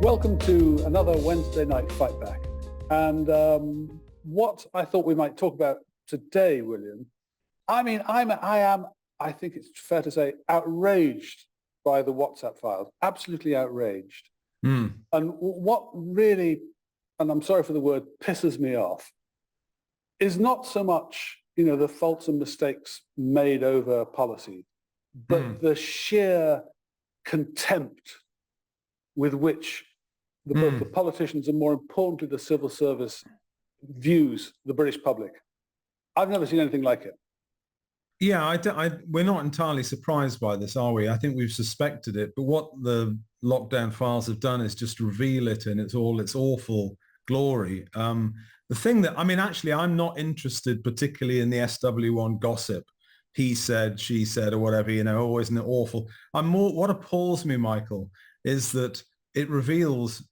Welcome to another Wednesday Night Fightback. And what I thought we might talk about today, William, I think it's fair to say, outraged by the WhatsApp files, absolutely outraged. And what really, and I'm sorry for the word, pisses me off, is not so much, the faults and mistakes made over policy, but the sheer contempt with which both the politicians and, more importantly, the civil service views the British public. I've never seen anything like it. Yeah, we're not entirely surprised by this, are we? I think we've suspected it, but what the lockdown files have done is just reveal it in its awful glory. The thing that, actually, I'm not interested particularly in the SW1 gossip. He said, she said, or whatever, oh, isn't it awful? What appalls me, Michael, is that it reveals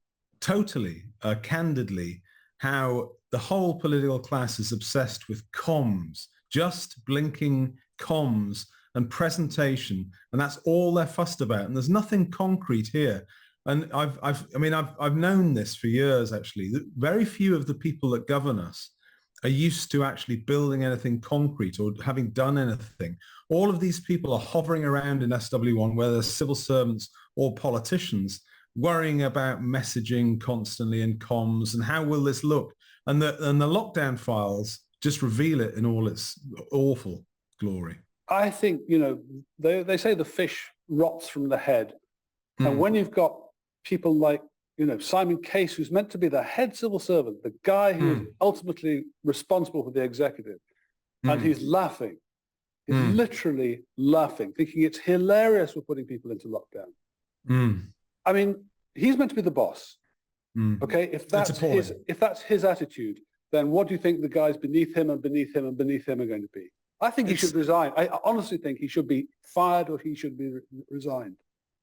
totally, candidly, how the whole political class is obsessed with comms, just blinking comms and presentation, and that's all they're fussed about. And there's nothing concrete here. And I've known this for years, actually. Very few of the people that govern us are used to actually building anything concrete or having done anything. All of these people are hovering around in SW1, whether they're civil servants or politicians, worrying about messaging constantly and comms and how will this look. And the lockdown files just reveal it in all its awful glory. I think, they say the fish rots from the head. And when you've got people like, Simon Case, who's meant to be the head civil servant, the guy who is ultimately responsible for the executive, and he's laughing. He's literally laughing, thinking it's hilarious we're putting people into lockdown. He's meant to be the boss. Okay, if that's his attitude, then what do you think the guys beneath him and beneath him and beneath him are going to be? I think he should resign. I honestly think he should be fired or he should be resigned.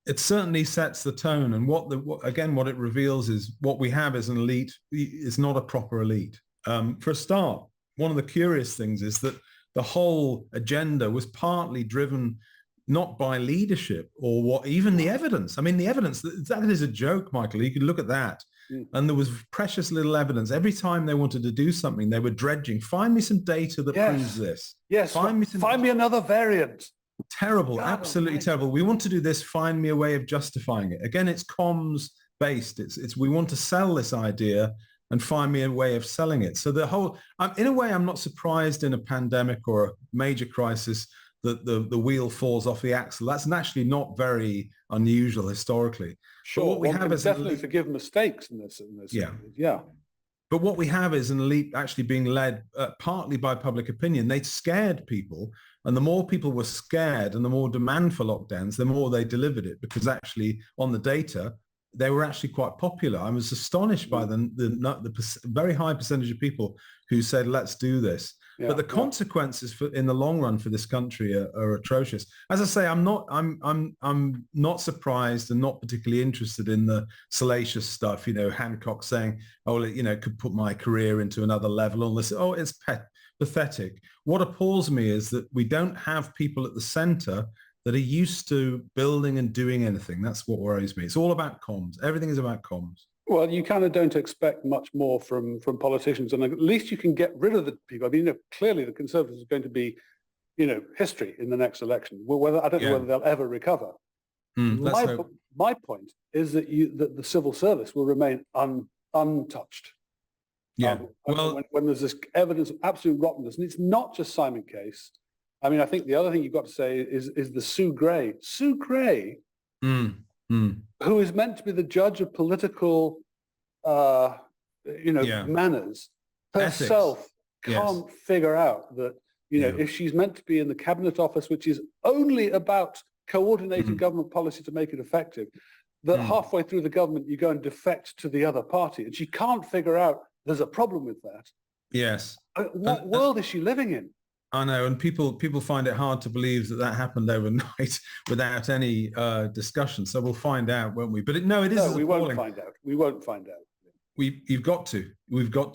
It certainly sets the tone, and what it reveals is what we have as an elite is not a proper elite. For a start, one of the curious things is that the whole agenda was partly driven not by leadership or even the evidence. The evidence, that is a joke, Michael. You could look at that. And there was precious little evidence. Every time they wanted to do something, they were dredging.Nd me some data that proves this. Yes, find me another variant. Terrible, absolutely terrible. We want to do this, find me a way of justifying it. Again, it's comms based. It's we want to sell this idea and find me a way of selling it. So the whole, in a way, I'm not surprised in a pandemic or a major crisis that the wheel falls off the axle. That's actually not very unusual historically. Sure, what we have is definitely forgive mistakes in this. Yeah. But what we have is an elite actually being led partly by public opinion. They scared people, and the more people were scared and the more demand for lockdowns, the more they delivered it, because actually on the data, they were actually quite popular. I was astonished by the very high percentage of people who said, let's do this. But the consequences in the long run for this country are atrocious. As I say, I'm not surprised and not particularly interested in the salacious stuff. Hancock saying, "Oh, could put my career into another level." All this, it's pathetic. What appalls me is that we don't have people at the centre that are used to building and doing anything. That's what worries me. It's all about comms. Everything is about comms. Well, you kind of don't expect much more from politicians, and at least you can get rid of the people. Clearly the Conservatives are going to be, history in the next election. I don't know whether they'll ever recover. My point is that the civil service will remain untouched. Yeah. When there's this evidence of absolute rottenness, and it's not just Simon Case. I think the other thing you've got to say is the Sue Gray. Sue Gray. Who is meant to be the judge of political, manners, herself can't figure out that, if she's meant to be in the cabinet office, which is only about coordinating government policy to make it effective, that halfway through the government, you go and defect to the other party. And she can't figure out there's a problem with that. Yes. What world is she living in? I know, and people find it hard to believe that happened overnight without any discussion. So we'll find out, won't we? But it is. No, we won't find out. We won't find out. We've got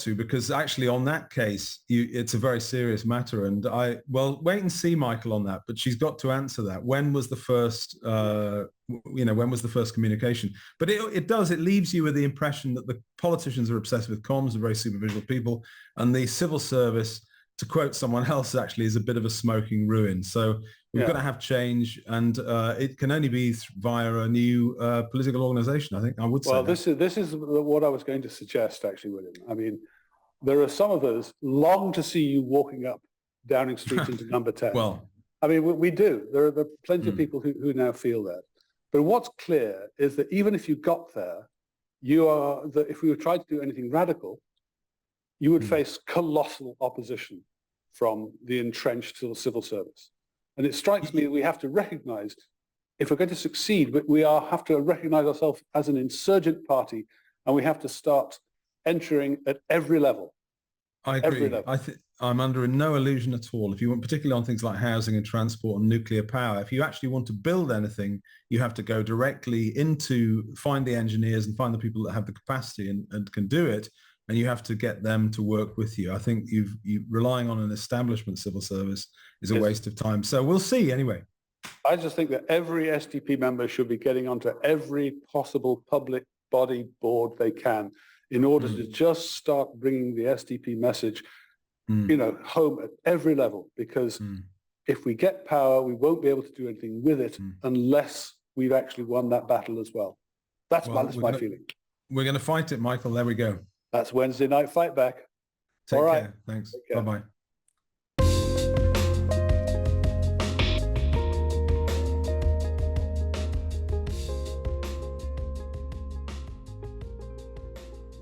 to, because actually on that case, it's a very serious matter. And wait and see, Michael, on that, but she's got to answer that. When was the first, when was the first communication? But it leaves you with the impression that the politicians are obsessed with comms, are very superficial people, and the civil service, to quote someone else, actually is a bit of a smoking ruin. So we've got to have change, and it can only be via a new political organisation. I think I would say. Well, this is what I was going to suggest, actually, William. I mean, there are some of us long to see you walking up Downing Street into Number 10. Well, I mean, we do. There are plenty of people who now feel that. But what's clear is that even if you got there, if we were trying to do anything radical, you would face colossal opposition from the entrenched civil service. And it strikes me that we have to recognize, if we're going to succeed, have to recognize ourselves as an insurgent party, and we have to start entering at every level. I agree. I'm under no illusion at all. If you want, particularly on things like housing and transport and nuclear power, if you actually want to build anything, you have to go directly find the engineers and find the people that have the capacity and can do it. And you have to get them to work with you. I think you relying on an establishment civil service is a waste of time. So we'll see anyway. I just think that every SDP member should be getting onto every possible public body board they can in order to just start bringing the SDP message, home at every level. Because if we get power, we won't be able to do anything with it unless we've actually won that battle as well. That's my feeling. We're going to fight it, Michael. There we go. That's Wednesday Night Fightback. Take care. Thanks. Bye-bye.